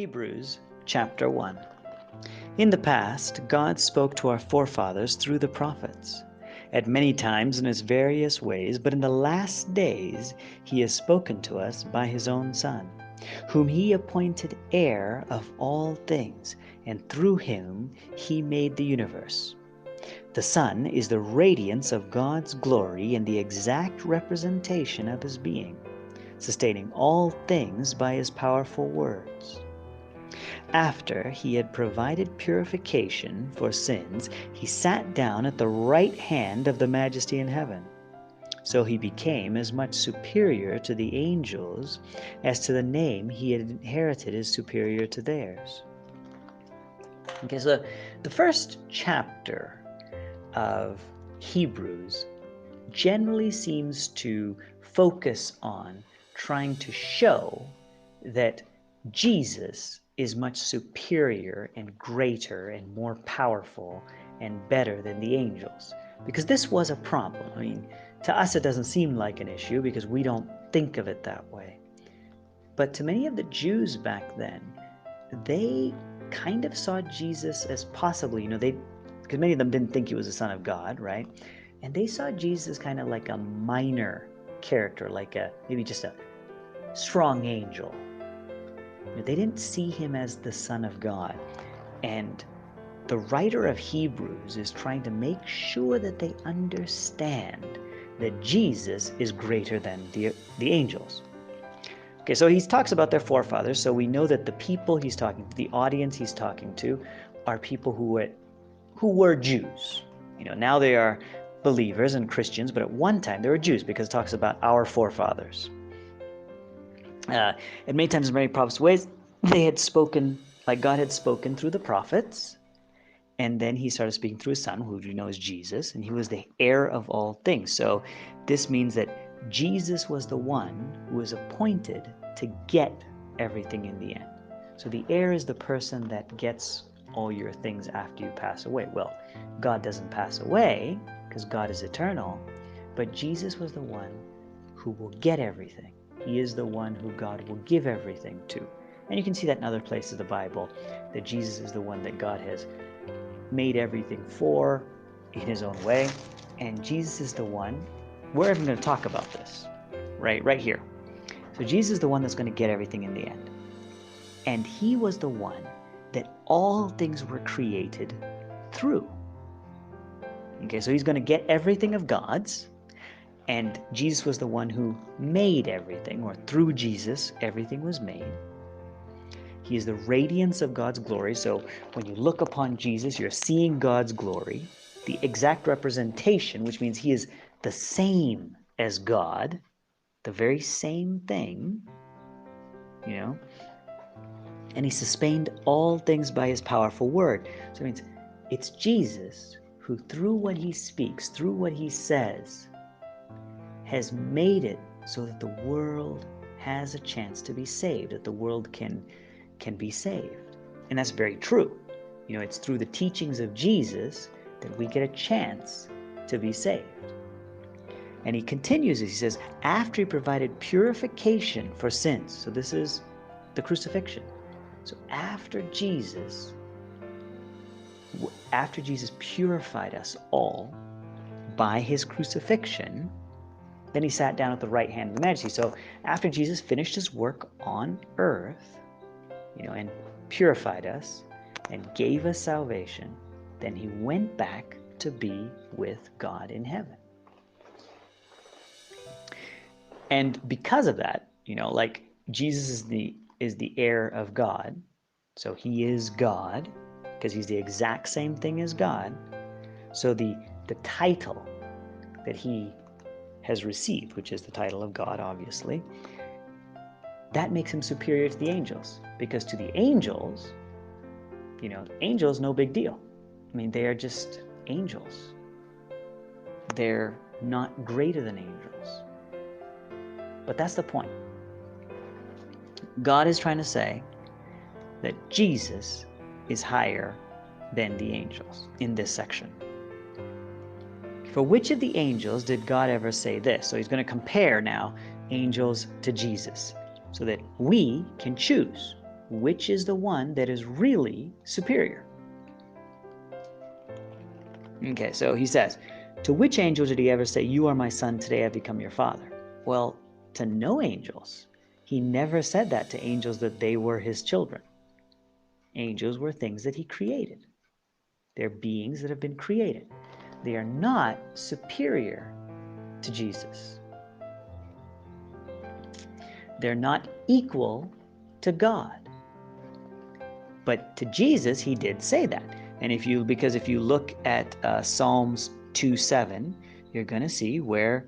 Hebrews chapter 1. In the past, God spoke to our forefathers through the prophets, at many times in his various ways, but in the last days he has spoken to us by his own Son, whom he appointed heir of all things, and through him he made the universe. The Son is the radiance of God's glory and the exact representation of his being, sustaining all things by his powerful words. After he had provided purification for sins, he sat down at the right hand of the Majesty in heaven. So he became as much superior to the angels as to the name he had inherited is superior to theirs. Okay, so the first chapter of Hebrews generally seems to focus on trying to show that Jesus is much superior and greater and more powerful and better than the angels. Because this was a problem. I mean, to us it doesn't seem like an issue because we don't think of it that way. But to many of the Jews back then, they kind of saw Jesus as possibly, because many of them didn't think he was the Son of God, right? And they saw Jesus kind of like a minor character, like maybe just a strong angel. They didn't see him as the Son of God. And the writer of Hebrews is trying to make sure that they understand that Jesus is greater than the angels. Okay, so he talks about their forefathers, so we know that the people he's talking to, the audience he's talking to, are people who were Jews. Now they are believers and Christians, but at one time they were Jews because it talks about our forefathers. At many times in many prophetic ways, they had spoken, like God had spoken through the prophets, and then he started speaking through his Son, who you know is Jesus, and he was the heir of all things. So this means that Jesus was the one who was appointed to get everything in the end. So the heir is the person that gets all your things after you pass away. Well, God doesn't pass away because God is eternal, but Jesus was the one who will get everything. He is the one who God will give everything to. And you can see that in other places of the Bible, that Jesus is the one that God has made everything for in his own way. And Jesus is the one, we're even going to talk about this, right here. So Jesus is the one that's going to get everything in the end. And he was the one that all things were created through. Okay, so he's going to get everything of God's. And Jesus was the one who made everything, or through Jesus, everything was made. He is the radiance of God's glory. So when you look upon Jesus, you're seeing God's glory, the exact representation, which means he is the same as God, the very same thing, and he sustained all things by his powerful word. So it means it's Jesus who, through what he speaks, through what he says, has made it so that the world has a chance to be saved, that the world can be saved. And that's very true. It's through the teachings of Jesus that we get a chance to be saved. And he continues, he says, after he provided purification for sins. So this is the crucifixion. So after Jesus purified us all by his crucifixion, then he sat down at the right hand of the Majesty. So after Jesus finished his work on earth, and purified us and gave us salvation, then he went back to be with God in heaven. And because of that, like Jesus is the heir of God. So he is God because he's the exact same thing as God. So the title that he has received, which is the title of God, obviously, that makes him superior to the angels. Because to the angels, angels, no big deal. I mean, they are just angels. They're not greater than angels. But that's the point. God is trying to say that Jesus is higher than the angels in this section. For which of the angels did God ever say this? So he's going to compare now angels to Jesus so that we can choose which is the one that is really superior. Okay, so he says, to which angel did he ever say, you are my son, today I've become your father? Well, to no angels. He never said that to angels that they were his children. Angels were things that he created. They're beings that have been created. They are not superior to Jesus. They're not equal to God. But to Jesus, he did say that. And if you look at Psalms 2:7, you're going to see where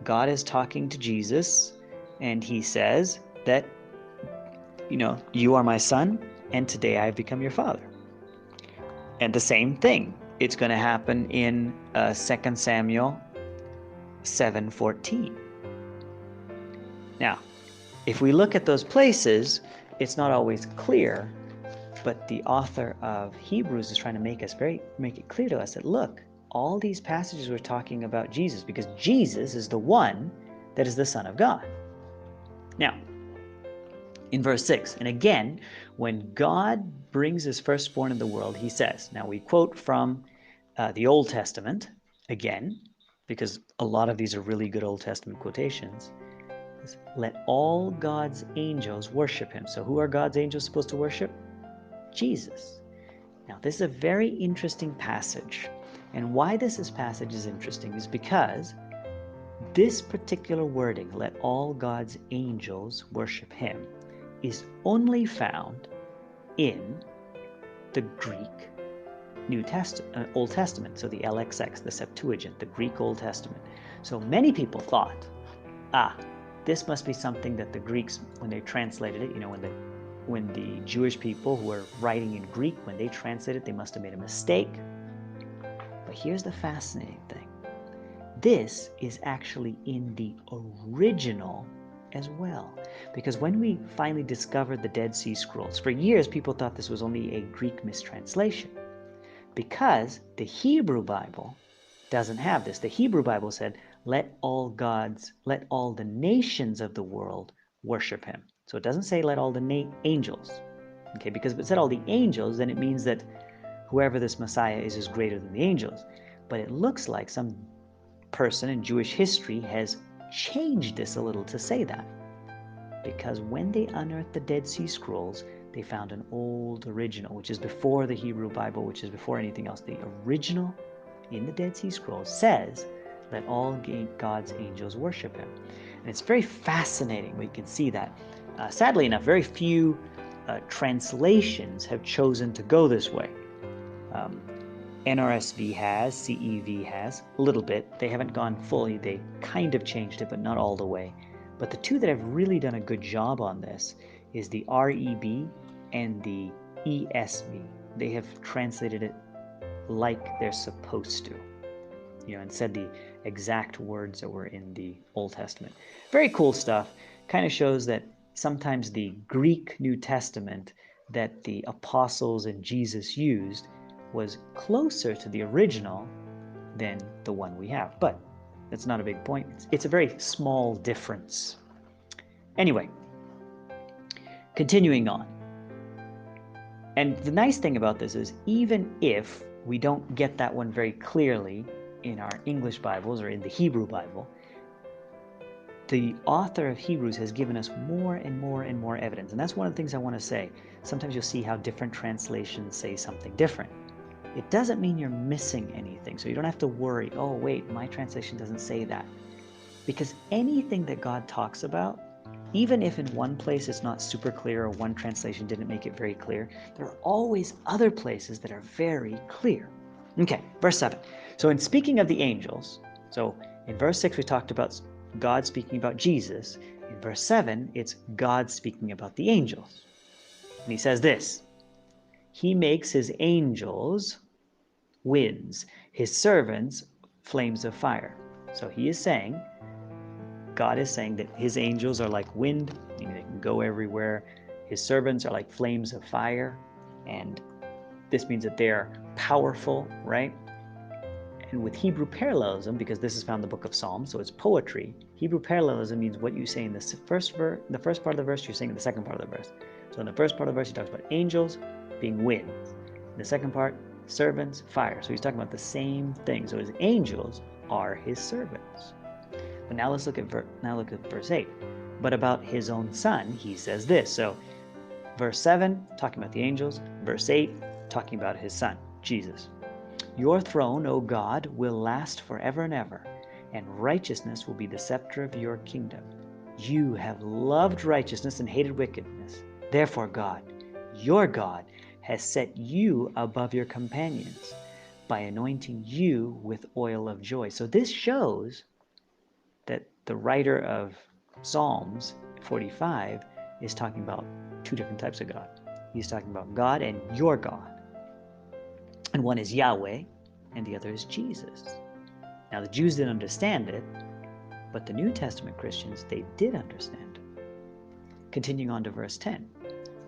God is talking to Jesus, and he says that, you are my son, and today I have become your father. And the same thing, it's going to happen in 2 Samuel 7:14. Now, if we look at those places, it's not always clear, but the author of Hebrews is trying to make it clear to us that, look, all these passages were talking about Jesus, because Jesus is the one that is the Son of God. Now, in verse 6, and again, when God brings his firstborn in the world, he says, now we quote from the Old Testament, again, because a lot of these are really good Old Testament quotations. Let all God's angels worship him. So who are God's angels supposed to worship? Jesus. Now, this is a very interesting passage. And why this passage is interesting is because this particular wording, let all God's angels worship him, is only found in the Greek Old Testament, so the LXX, the Septuagint, the Greek Old Testament. So many people thought, this must be something that the Greeks, when they translated it, when the Jewish people who were writing in Greek, when they translated it, they must have made a mistake. But here's the fascinating thing. This is actually in the original as well. Because when we finally discovered the Dead Sea Scrolls, for years people thought this was only a Greek mistranslation. Because the Hebrew Bible doesn't have this. The Hebrew Bible said, let all the nations of the world worship him. So it doesn't say let all the angels. Okay, because if it said all the angels, then it means that whoever this Messiah is greater than the angels. But it looks like some person in Jewish history has changed this a little to say that. Because when they unearthed the Dead Sea Scrolls, they found an old original, which is before the Hebrew Bible, which is before anything else. The original in the Dead Sea Scrolls says, let all God's angels worship him. And it's very fascinating. We can see that. Sadly enough, very few translations have chosen to go this way. NRSV has, CEV has, a little bit. They haven't gone fully. They kind of changed it, but not all the way. But the two that have really done a good job on this is the REB and the ESV. They have translated it like they're supposed to, and said the exact words that were in the Old Testament. Very cool stuff. Kind of shows that sometimes the Greek New Testament that the apostles and Jesus used was closer to the original than the one we have. But that's not a big point. It's a very small difference. Anyway, continuing on. And the nice thing about this is, even if we don't get that one very clearly in our English Bibles or in the Hebrew Bible, the author of Hebrews has given us more and more and more evidence. And that's one of the things I want to say. Sometimes you'll see how different translations say something different. It doesn't mean you're missing anything. So you don't have to worry, oh, wait, my translation doesn't say that. Because anything that God talks about, even if in one place it's not super clear or one translation didn't make it very clear, there are always other places that are very clear. Okay, verse 7. So in speaking of the angels, so in verse 6 we talked about God speaking about Jesus. In verse 7, it's God speaking about the angels. And he says this, he makes his angels winds, his servants flames of fire. So he is saying, God is saying that his angels are like wind, they can go everywhere. His servants are like flames of fire, and this means that they are powerful, right? And with Hebrew parallelism, because this is found in the book of Psalms, so it's poetry, Hebrew parallelism means what you say in the first part of the verse, you're saying in the second part of the verse. So in the first part of the verse, he talks about angels being winds. In the second part, servants, fire. So he's talking about the same thing. So his angels are his servants. But now let's look at verse 8. But about his own son, he says this. So verse 7, talking about the angels. Verse 8, talking about his son, Jesus. Your throne, O God, will last forever and ever, and righteousness will be the scepter of your kingdom. You have loved righteousness and hated wickedness. Therefore, God, your God, has set you above your companions by anointing you with oil of joy. So this shows that the writer of Psalms 45 is talking about two different types of God. He's talking about God and your God. And one is Yahweh, and the other is Jesus. Now, the Jews didn't understand it, but the New Testament Christians, they did understand it. Continuing on to verse 10,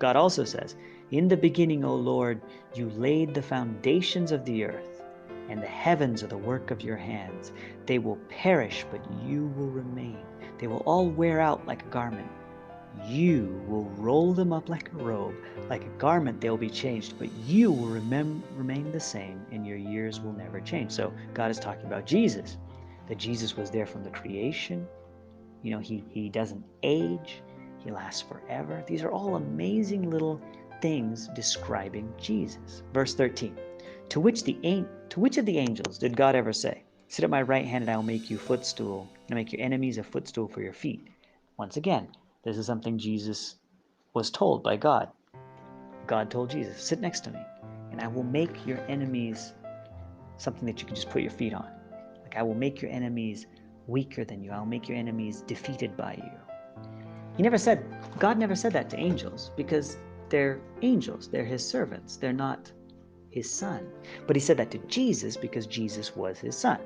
God also says, in the beginning, O Lord, you laid the foundations of the earth, and the heavens are the work of your hands. They will perish, but you will remain. They will all wear out like a garment. You will roll them up like a robe. Like a garment, they will be changed, but you will remain the same, and your years will never change. So God is talking about Jesus, that Jesus was there from the creation. You know, he doesn't age. He lasts forever. These are all amazing little things describing Jesus. Verse 13, to which of the angels did God ever say, sit at my right hand and I will make you footstool, and I'll make your enemies a footstool for your feet? Once again, this is something Jesus was told by God. God told Jesus, sit next to me, and I will make your enemies something that you can just put your feet on. Like I will make your enemies weaker than you. I'll make your enemies defeated by you. God never said that to angels, because they're angels. They're his servants. They're not his son. But he said that to Jesus because Jesus was his son.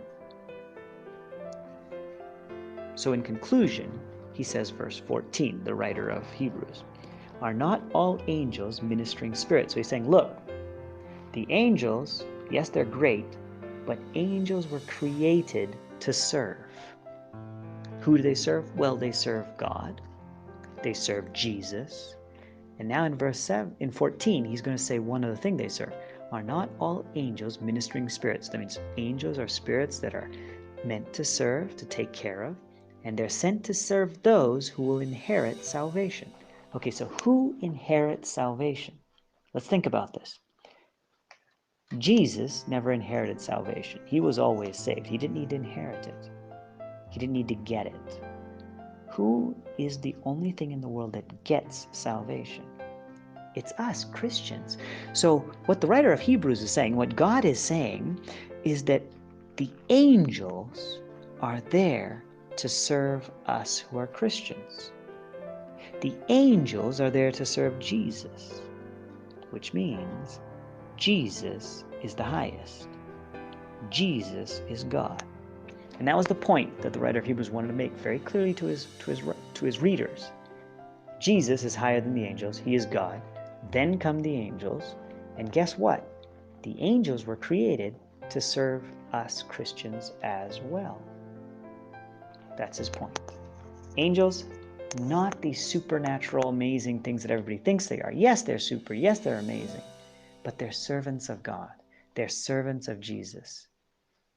So in conclusion, he says, verse 14, the writer of Hebrews, are not all angels ministering spirits? So he's saying, look, the angels, yes, they're great, but angels were created to serve. Who do they serve? Well, they serve God. They serve Jesus. And now in verse 14, he's going to say one other thing they serve. Are not all angels ministering spirits? That means angels are spirits that are meant to serve, to take care of, and they're sent to serve those who will inherit salvation. Okay, so who inherits salvation? Let's think about this. Jesus never inherited salvation. He was always saved. He didn't need to inherit it. He didn't need to get it. Who is the only thing in the world that gets salvation? It's us, Christians. So what the writer of Hebrews is saying, what God is saying, is that the angels are there to serve us who are Christians. The angels are there to serve Jesus, which means Jesus is the highest. Jesus is God. And that was the point that the writer of Hebrews wanted to make very clearly to his readers. Jesus is higher than the angels. He is God. Then come the angels. And guess what? The angels were created to serve us Christians as well. That's his point. Angels, not these supernatural, amazing things that everybody thinks they are. Yes, they're super. Yes, they're amazing. But they're servants of God. They're servants of Jesus.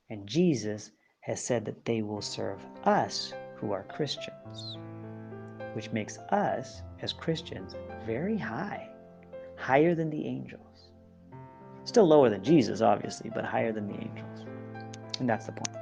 And Jesus has said that they will serve us who are Christians, which makes us as Christians very high, higher than the angels. Still lower than Jesus, obviously, but higher than the angels. And that's the point.